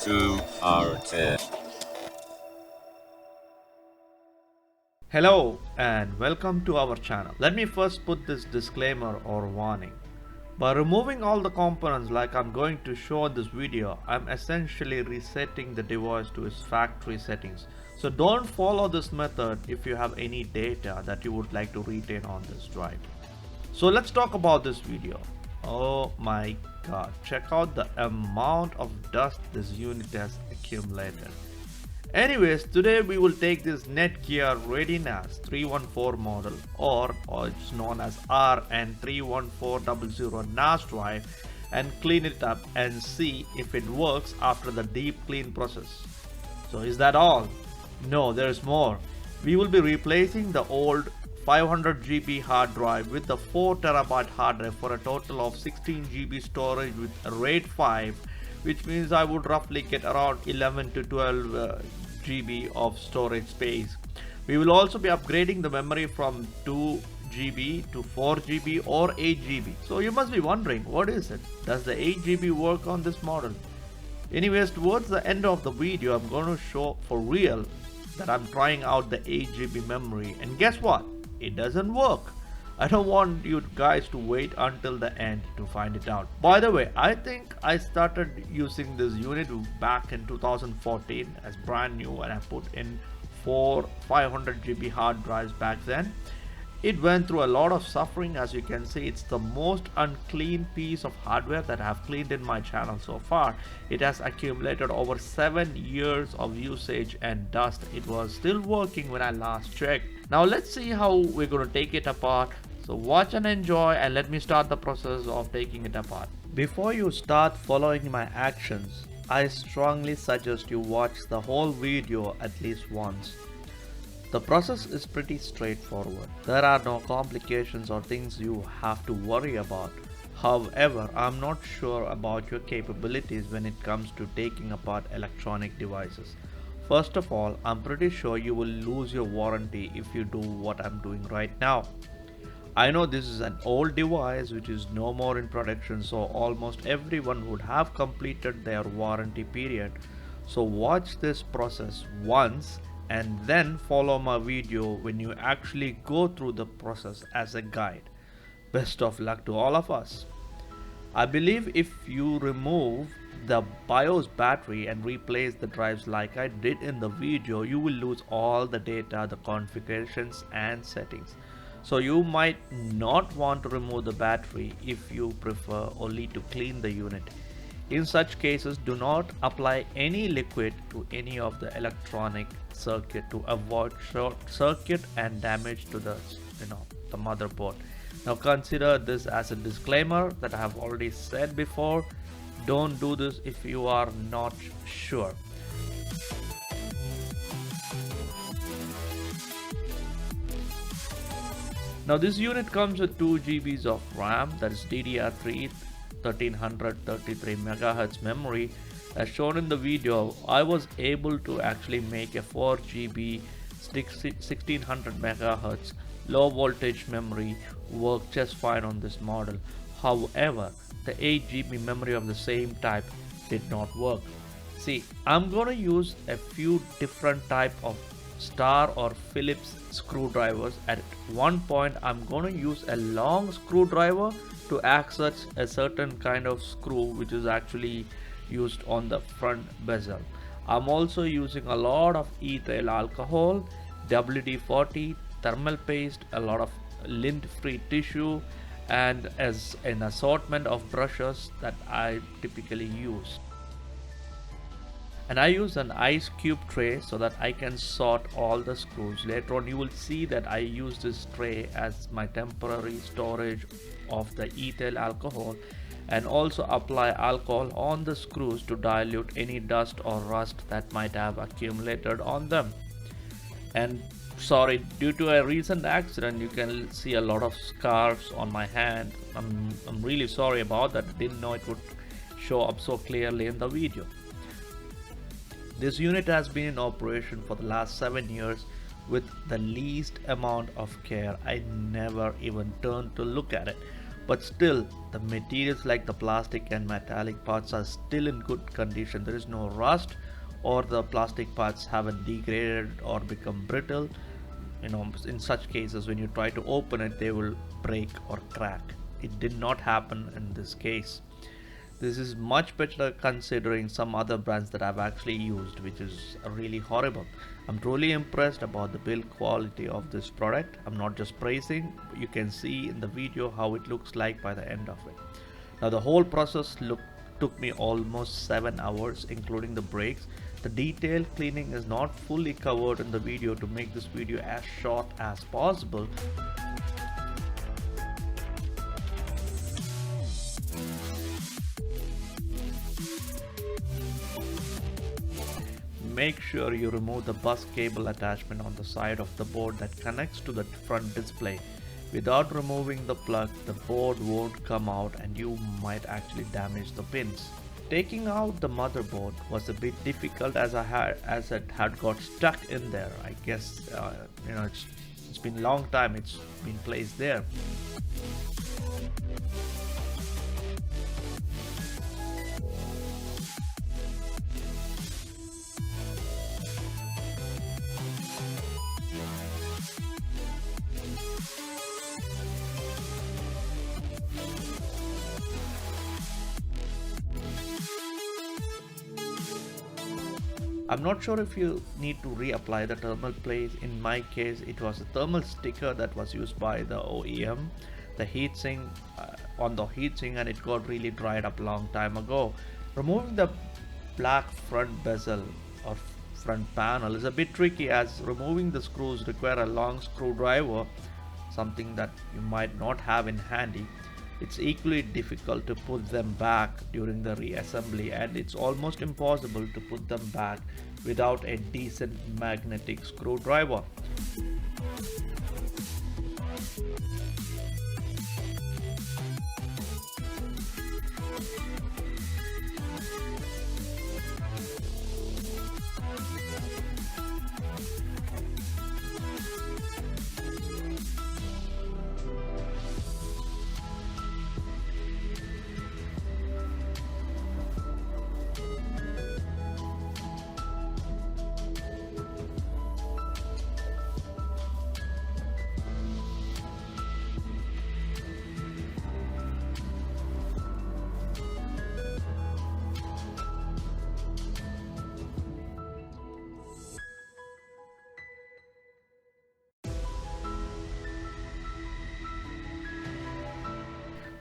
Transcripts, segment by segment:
RN31400. Hello and welcome to our channel. Let me first put this disclaimer or warning. By removing all the components like I'm going to show in this video, I'm essentially resetting the device to its factory settings. So don't follow this method if you have any data that you would like to retain on this drive. So let's talk about this video. Oh my god, check out the amount of dust this unit has accumulated. Anyways, today we will take this Netgear ReadyNAS 314 model or it's known as RN31400 NAS drive and clean it up and see if it works after the deep clean process. So is that all? No, there's more. We will be replacing the old 500 GB hard drive with the 4 TB hard drive for a total of 16 GB storage with a RAID 5, which means I would roughly get around 11 to 12 GB of storage space. We will also be upgrading the memory from 2 GB to 4 GB or 8 GB. So you must be wondering, what is it? Does the 8 GB work on this model? Anyways, towards the end of the video, I'm going to show for real that I'm trying out the 8 GB memory, and guess what? It doesn't work. I don't want you guys to wait until the end to find it out. By the way, I think I started using this unit back in 2014 as brand new, and I put in 4 500 GB hard drives back then. It went through a lot of suffering. As you can see, it's the most unclean piece of hardware that I have cleaned in my channel so far. It has accumulated over 7 years of usage and dust. It was still working when I last checked. Now let's see how we're going to take it apart. So watch and enjoy, and let me start the process of taking it apart. Before you start following my actions, I strongly suggest you watch the whole video at least once. The process is pretty straightforward. There are no complications or things you have to worry about. However, I'm not sure about your capabilities when it comes to taking apart electronic devices. First of all, I'm pretty sure you will lose your warranty if you do what I'm doing right now. I know this is an old device which is no more in production, so almost everyone would have completed their warranty period. So watch this process once and then follow my video when you actually go through the process as a guide. Best of luck to all of us. I believe if you remove the BIOS battery and replace the drives like I did in the video, you will lose all the data, the configurations and settings. So you might not want to remove the battery if you prefer only to clean the unit. In such cases, do not apply any liquid to any of the electronic circuit to avoid short circuit and damage to the motherboard. Now consider this as a disclaimer that I have already said before. Don't do this if you are not sure. Now this unit comes with 2 GB of RAM, that is DDR3 1333 MHz memory. As shown in the video, I was able to actually make a 4 GB 1600 MHz low voltage memory work just fine on this model. However, the 8 GB memory of the same type did not work. See, I'm going to use a few different type of Star or Phillips screwdrivers. At one point, I'm going to use a long screwdriver to access a certain kind of screw which is actually used on the front bezel. I'm also using a lot of ethyl alcohol, WD-40, thermal paste, a lot of lint-free tissue, and as an assortment of brushes that I typically use. And I use an ice cube tray so that I can sort all the screws. Later on you will see that I use this tray as my temporary storage of the ethyl alcohol, and also apply alcohol on the screws to dilute any dust or rust that might have accumulated on them. And sorry, due to a recent accident you can see a lot of scars on my hand. I'm really sorry about that. I didn't know it would show up so clearly in the video. This unit has been in operation for the last 7 years with the least amount of care. I never even turned to look at it. but still the materials like the plastic and metallic parts are still in good condition. There is no rust, or the plastic parts haven't degraded or become brittle. In such cases, when you try to open it, they will break or crack. It did not happen in this case. This is much better considering some other brands that I've actually used, which is really horrible. I'm truly impressed about the build quality of this product. I'm not just praising, you can see in the video how it looks like by the end of it. Now the whole process took me almost 7 hours, including the breaks. The detailed cleaning is not fully covered in the video to make this video as short as possible. Make sure you remove the bus cable attachment on the side of the board that connects to the front display. Without removing the plug, the board won't come out and you might actually damage the pins. Taking out the motherboard was a bit difficult as it had got stuck in there. I guess it's been a long time it's been placed there. I'm not sure if you need to reapply the thermal paste. In my case, it was a thermal sticker that was used by the OEM, the heatsink, on the heatsink, and it got really dried up a long time ago. Removing the black front bezel or front panel is a bit tricky, as removing the screws require a long screwdriver, something that you might not have in handy. It's equally difficult to put them back during the reassembly, and it's almost impossible to put them back without a decent magnetic screwdriver.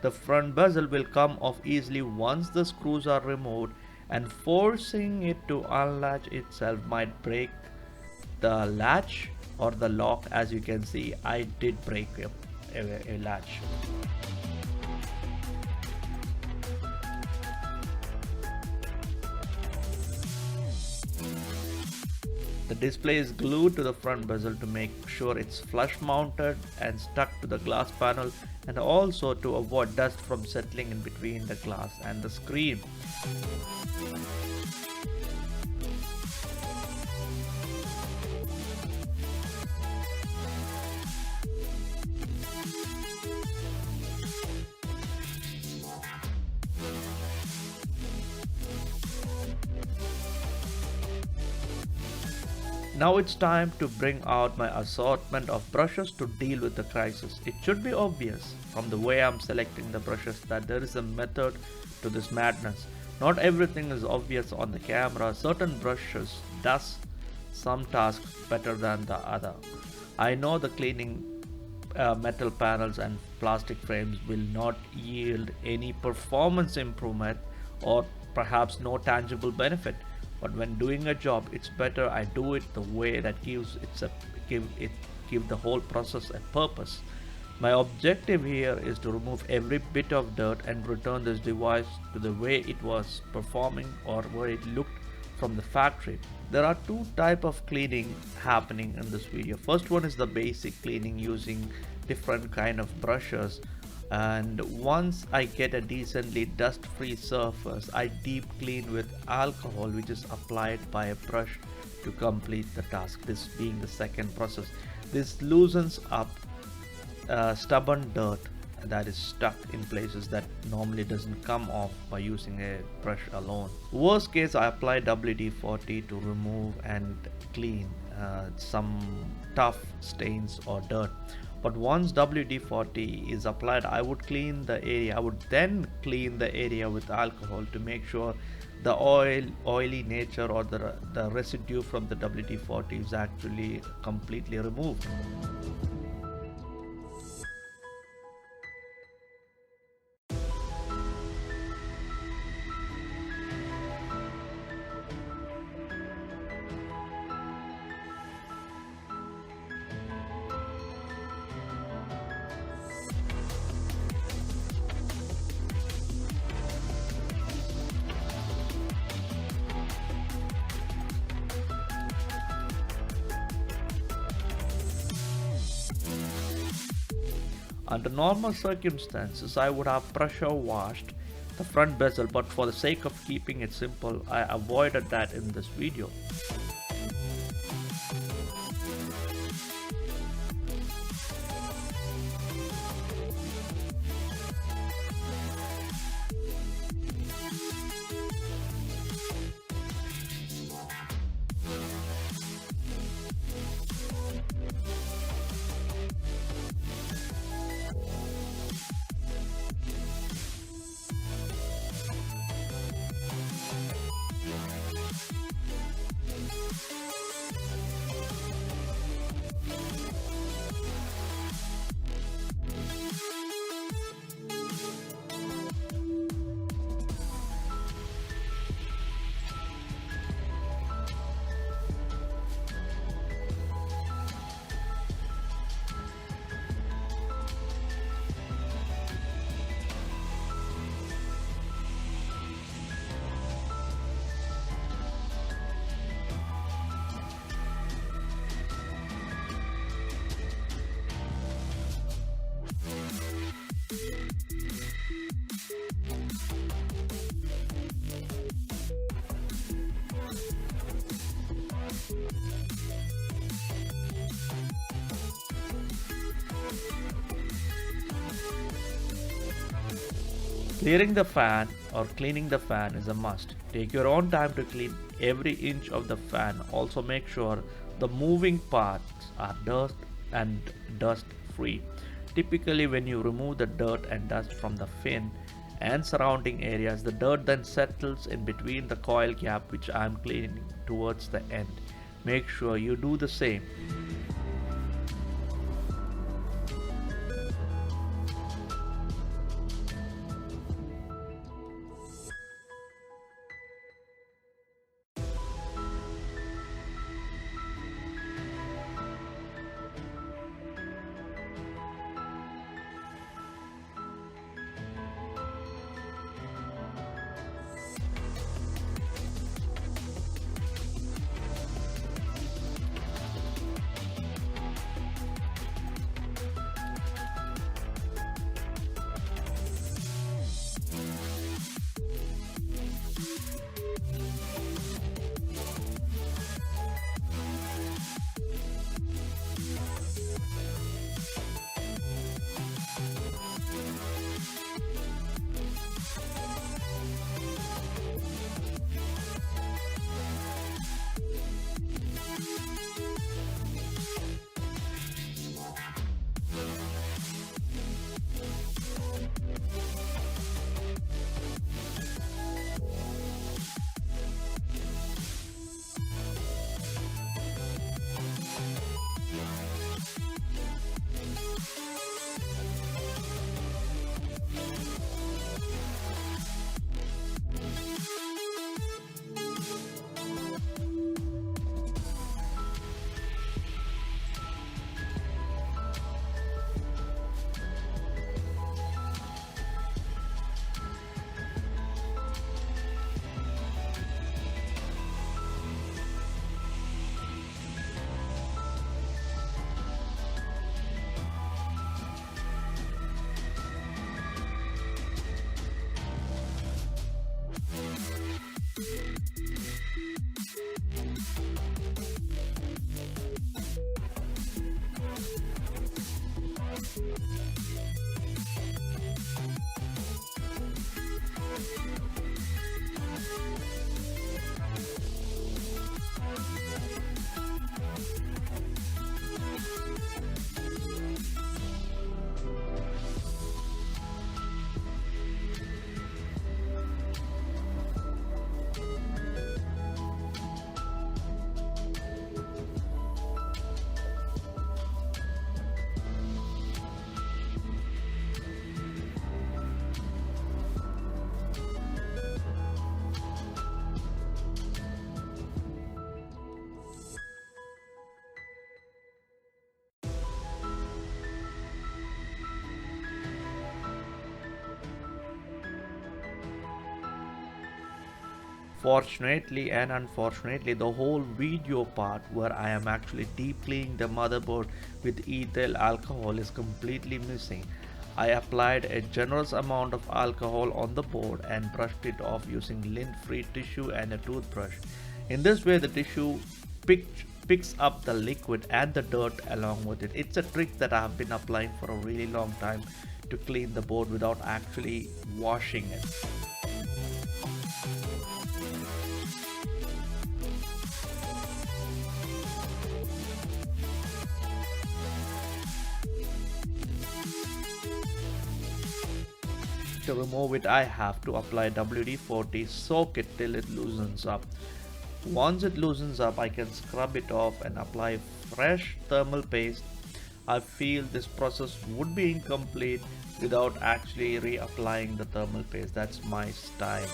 The front bezel will come off easily once the screws are removed, and forcing it to unlatch itself might break the latch or the lock. As you can see, I did break a latch. The display is glued to the front bezel to make sure it's flush mounted and stuck to the glass panel, and also to avoid dust from settling in between the glass and the screen. Now it's time to bring out my assortment of brushes to deal with the crisis. It should be obvious from the way I'm selecting the brushes that there is a method to this madness. Not everything is obvious on the camera. Certain brushes does some tasks better than the other. I know the cleaning metal panels and plastic frames will not yield any performance improvement, or perhaps no tangible benefit. But when doing a job, it's better I do it the way that give the whole process a purpose. My objective here is to remove every bit of dirt and return this device to the way it was performing or where it looked from the factory. There are two types of cleaning happening in this video. First one is the basic cleaning using different kind of brushes, and once I get a decently dust-free surface, I deep clean with alcohol, which is applied by a brush to complete the task, this being the second process. This loosens up stubborn dirt that is stuck in places that normally doesn't come off by using a brush alone. Worst case, I apply WD-40 to remove and clean some tough stains or dirt. But once WD-40 is applied, I would then clean the area with alcohol to make sure the oily nature or the residue from the WD-40 is actually completely removed. Under normal circumstances, I would have pressure washed the front bezel, but for the sake of keeping it simple, I avoided that in this video. Clearing the fan or cleaning the fan is a must. Take your own time to clean every inch of the fan. Also make sure the moving parts are dust free. Typically when you remove the dirt and dust from the fin and surrounding areas, the dirt then settles in between the coil gap, which I am cleaning towards the end. Make sure you do the same. Fortunately and unfortunately, the whole video part where I am actually deep cleaning the motherboard with ethyl alcohol is completely missing. I applied a generous amount of alcohol on the board and brushed it off using lint-free tissue and a toothbrush. In this way, the tissue picks up the liquid and the dirt along with it. It's a trick that I have been applying for a really long time to clean the board without actually washing it. To remove it, I have to apply WD-40, soak it till it loosens up. Once it loosens up, I can scrub it off and apply fresh thermal paste. I feel this process would be incomplete without actually reapplying the thermal paste. That's my style.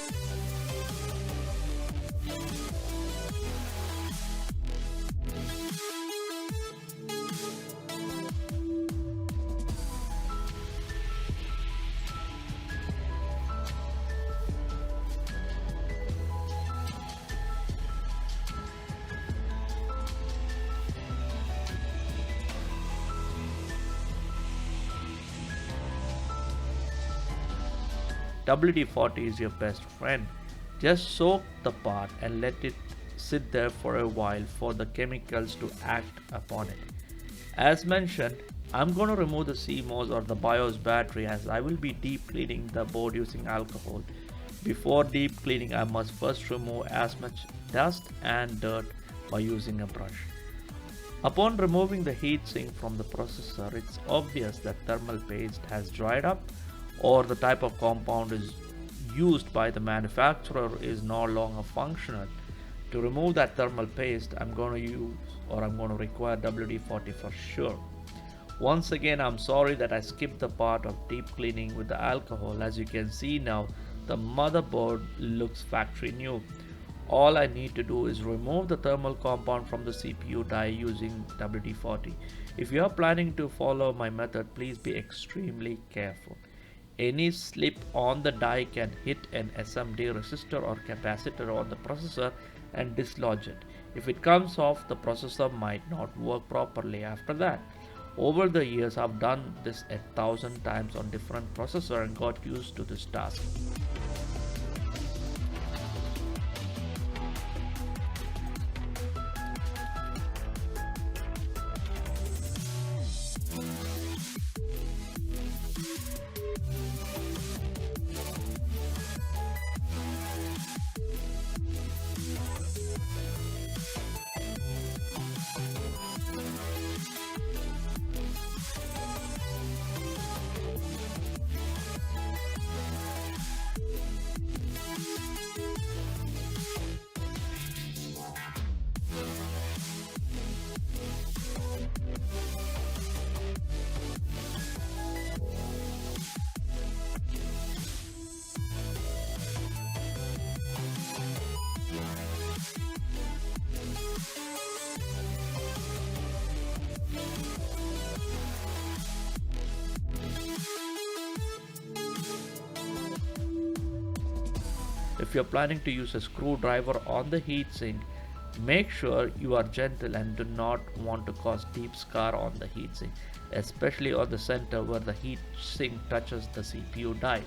WD-40 is your best friend. Just soak the part and let it sit there for a while for the chemicals to act upon it. As mentioned, I'm going to remove the CMOS or the BIOS battery as I will be deep cleaning the board using alcohol. Before deep cleaning, I must first remove as much dust and dirt by using a brush. Upon removing the heatsink from the processor, it's obvious that thermal paste has dried up or the type of compound is used by the manufacturer is no longer functional. To remove that thermal paste, I'm going to require WD-40 for sure. Once again, I'm sorry that I skipped the part of deep cleaning with the alcohol. As you can see now, the motherboard looks factory new. All I need to do is remove the thermal compound from the CPU die using WD-40. If you are planning to follow my method, please be extremely careful. Any slip on the die can hit an SMD resistor or capacitor on the processor and dislodge it. If it comes off, the processor might not work properly after that. Over the years, I've done this 1,000 times on different processors and got used to this task. If you're planning to use a screwdriver on the heatsink, make sure you are gentle and do not want to cause deep scar on the heatsink, especially on the center where the heatsink touches the CPU die.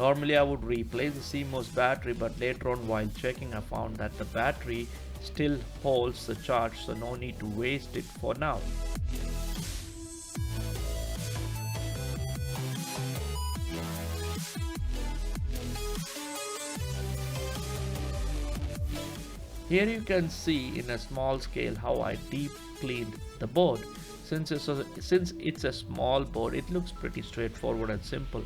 Normally I would replace the CMOS battery, but later on while checking I found that the battery still holds the charge, so no need to waste it for now. Here you can see in a small scale how I deep cleaned the board. Since it's a small board, it looks pretty straightforward and simple.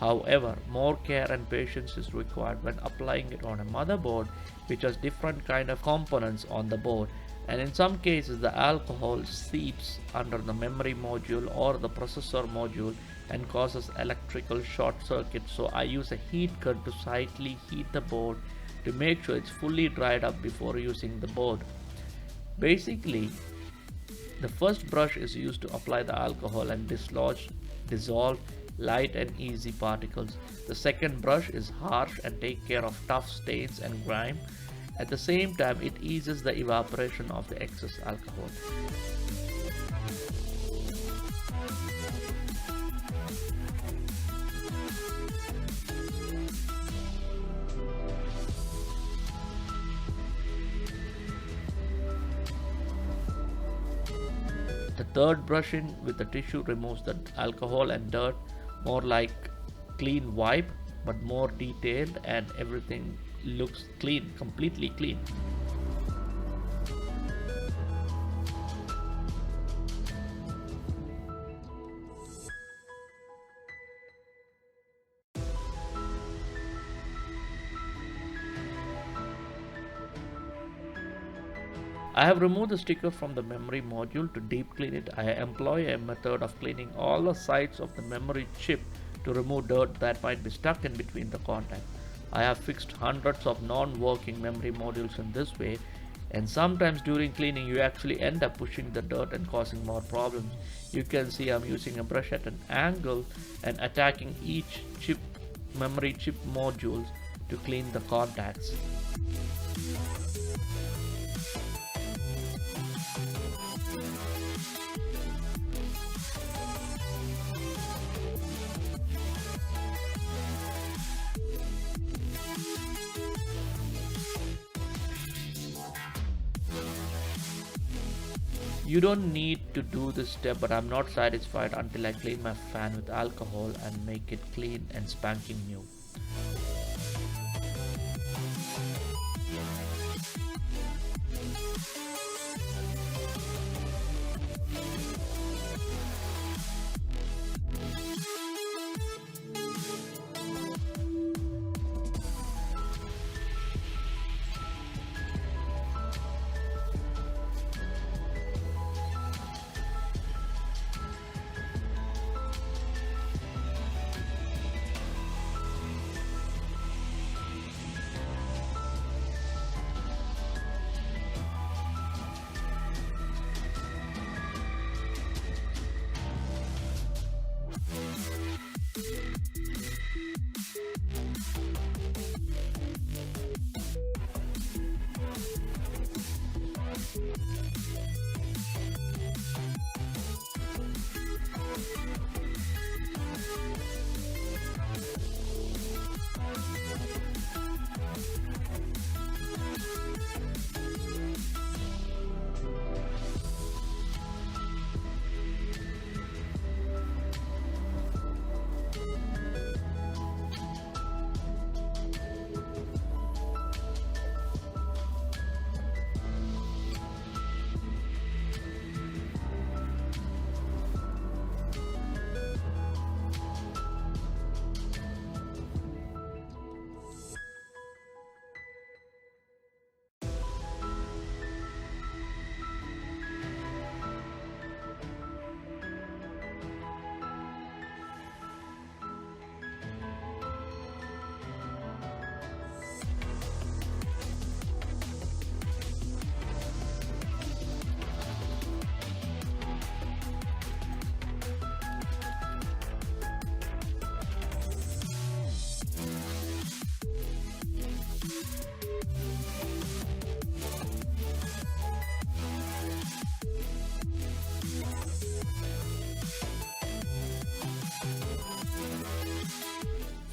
However, more care and patience is required when applying it on a motherboard which has different kind of components on the board, and in some cases the alcohol seeps under the memory module or the processor module and causes electrical short circuit. So I use a heat gun to slightly heat the board to make sure it's fully dried up before using the board. Basically, the first brush is used to apply the alcohol and dissolve light and easy particles. The second brush is harsh and take care of tough stains and grime. At the same time, it eases the evaporation of the excess alcohol. The third brushing with the tissue removes the alcohol and dirt, more like clean wipe, but more detailed, and everything looks clean, completely clean. I have removed the sticker from the memory module. To deep clean it, I employ a method of cleaning all the sides of the memory chip to remove dirt that might be stuck in between the contacts. I have fixed hundreds of non-working memory modules in this way, and sometimes during cleaning you actually end up pushing the dirt and causing more problems. You can see I'm using a brush at an angle and attacking each memory chip modules to clean the contacts. You don't need to do this step, but I'm not satisfied until I clean my fan with alcohol and make it clean and spanking new.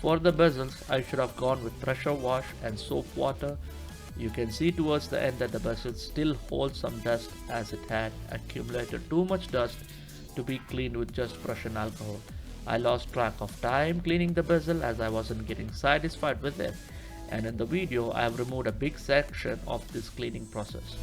For the bezels, I should have gone with pressure wash and soap water. You can see towards the end that the bezel still holds some dust as it had accumulated too much dust to be cleaned with just brush and alcohol. I lost track of time cleaning the bezel as I wasn't getting satisfied with it, and in the video I have removed a big section of this cleaning process.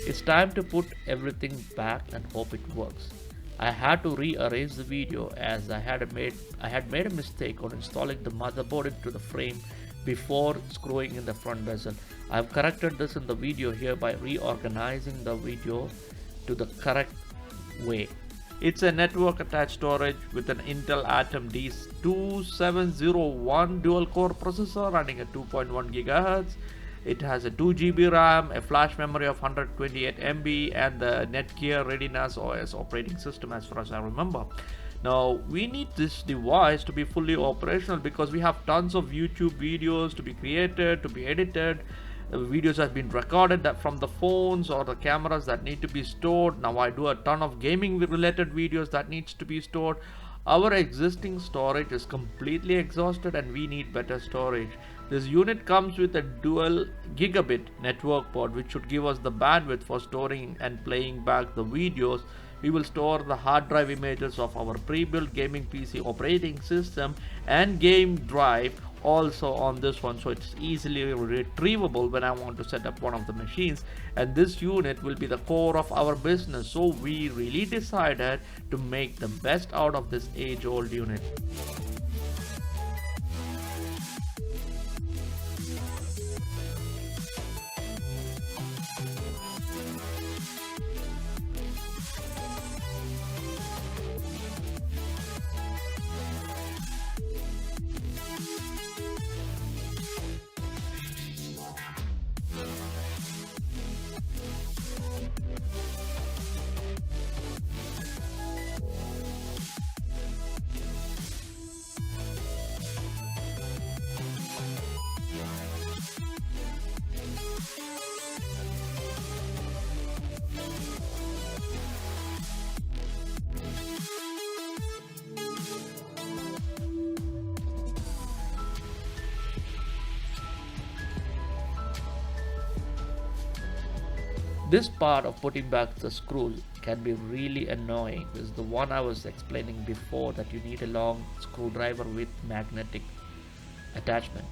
It's time to put everything back and hope it works. I had to rearrange the video as I had made a mistake on installing the motherboard into the frame before screwing in the front bezel. I have corrected this in the video here by reorganizing the video to the correct way. It's a network attached storage with an Intel Atom D2701 dual core processor running at 2.1 GHz. It has a 2 GB RAM, a flash memory of 128 MB, and the Netgear ReadyNAS OS operating system as far as I remember. Now we need this device to be fully operational because we have tons of YouTube videos to be created, to be edited. Videos have been recorded from the phones or the cameras that need to be stored. Now I do a ton of gaming related videos that needs to be stored. Our existing storage is completely exhausted and we need better storage. This unit comes with a dual gigabit network port which should give us the bandwidth for storing and playing back the videos. We will store the hard drive images of our pre-built gaming PC operating system and game drive also on this one, so it's easily retrievable when I want to set up one of the machines. And this unit will be the core of our business, so we really decided to make the best out of this age-old unit. This part of putting back the screws can be really annoying. This is the one I was explaining before, that you need a long screwdriver with magnetic attachment.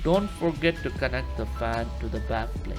Don't forget to connect the fan to the back plate.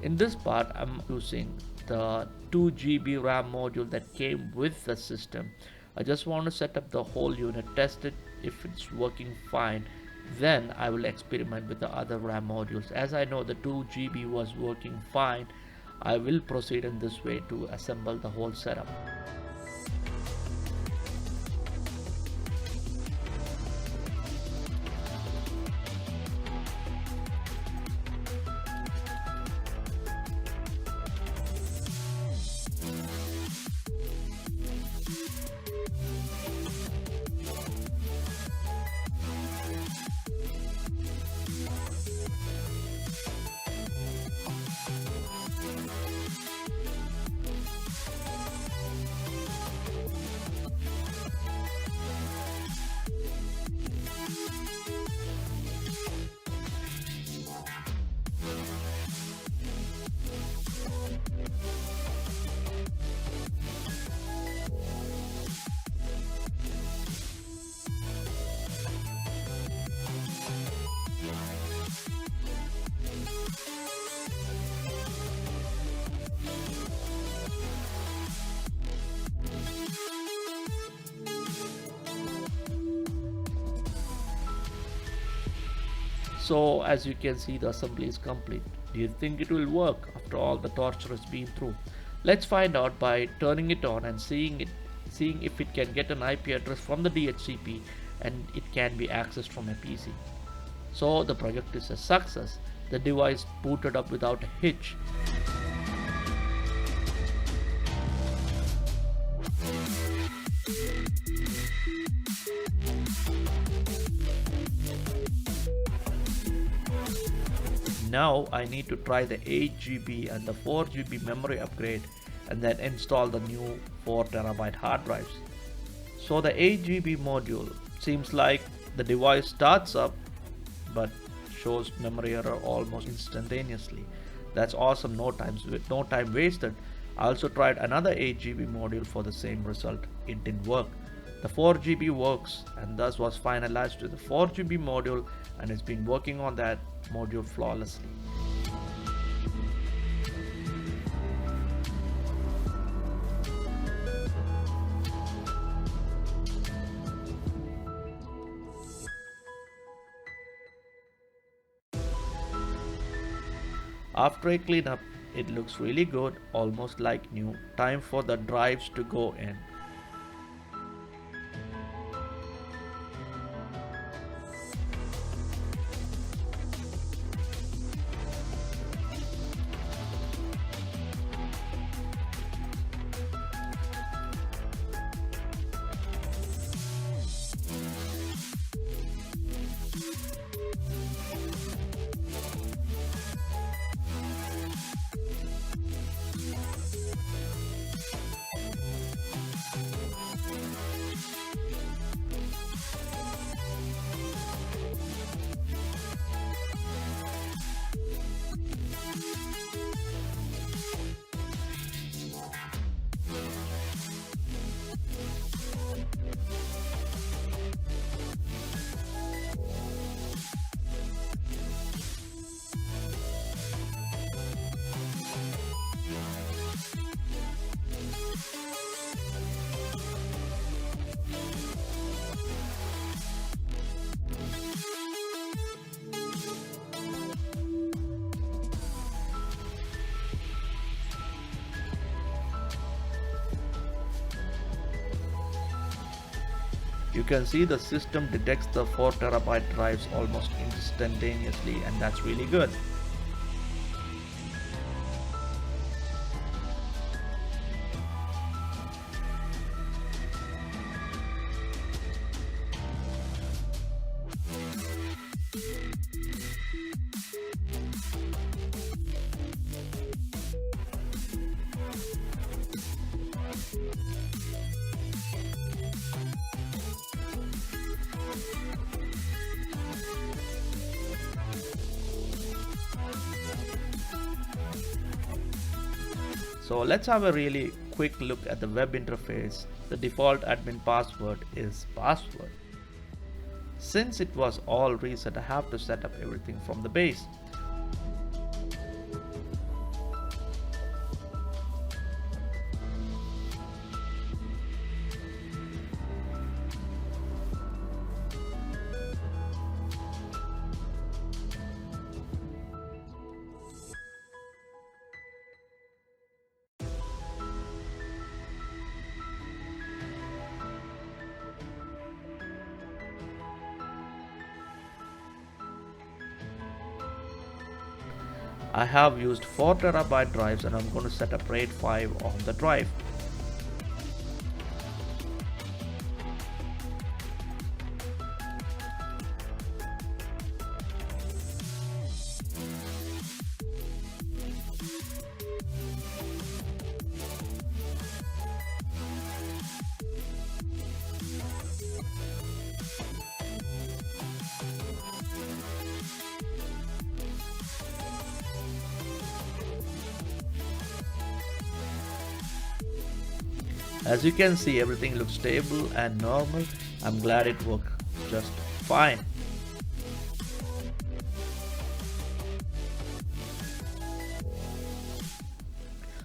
In this part, I'm using the 2 GB RAM module that came with the system. I just want to set up the whole unit, test it if it's working fine, Then I will experiment with the other RAM modules. As I know the 2 GB was working fine, I will proceed in this way to assemble the whole setup. So as you can see, the assembly is complete. Do you think it will work after all the torture it's been through? Let's find out by turning it on and seeing if it can get an IP address from the DHCP and it can be accessed from a PC. So the project is a success. The device booted up without a hitch. Now I need to try the 8 GB and the 4 GB memory upgrade and then install the new 4 TB hard drives. So the 8 GB module seems like the device starts up but shows memory error almost instantaneously. That's awesome, no time wasted. I also tried another 8 GB module for the same result. It didn't work. The 4 GB works and thus was finalized to the 4 GB module, and it's been working on that module flawlessly. After a cleanup, it looks really good, almost like new. Time for the drives to go in. You can see the system detects the 4 TB drives almost instantaneously, and that's really good. So let's have a really quick look at the web interface. The default admin password is password. Since it was all reset, I have to set up everything from the base. I have used 4TB drives and I'm going to set up RAID 5 on the drive. As you can see, everything looks stable and normal. I'm glad it worked just fine.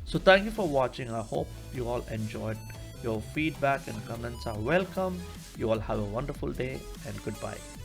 So thank you for watching. I hope you all enjoyed. Your feedback and comments are welcome. You all have a wonderful day and goodbye.